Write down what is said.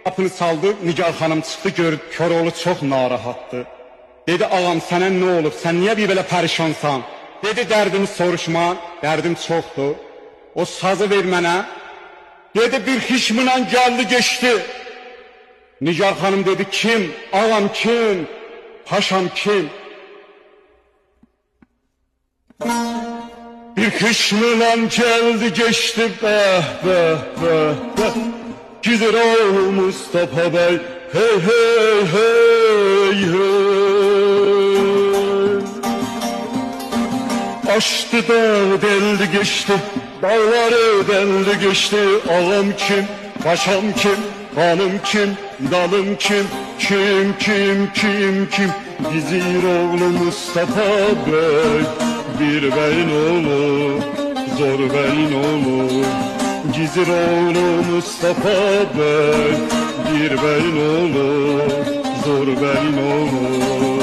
Kapını saldı, Nigar xanım çıxdı, gördü Koroğlu çox narahatdı. Dedi, ağam sənə nə olub, sən niyə bir belə pərişansan? Dedi, dərdimi soruşma, dərdim çoxdur. O sazı ver mənə. Dedi, bir xişmlə gəldi, geçdi. Nigar xanım dedi, kim? Ağam kim? Paşam kim? Bir xişmlə gəldi, geçdi, bəh, bəh, bəh, bəh. Güzel ol Mustafa Bey, hey hey hey hey. Aştı da deldi geçti, dağları deldi geçti. Ağam kim, paşam kim, hanım kim, dalım kim, kim kim kim kim. Gizir oğlu Mustafa Bey, bir beyin oğlu, zor beyin oğlu. Gizir oğlu Mustafa Bey, bir beyin oğlu, zor beyin oğlu.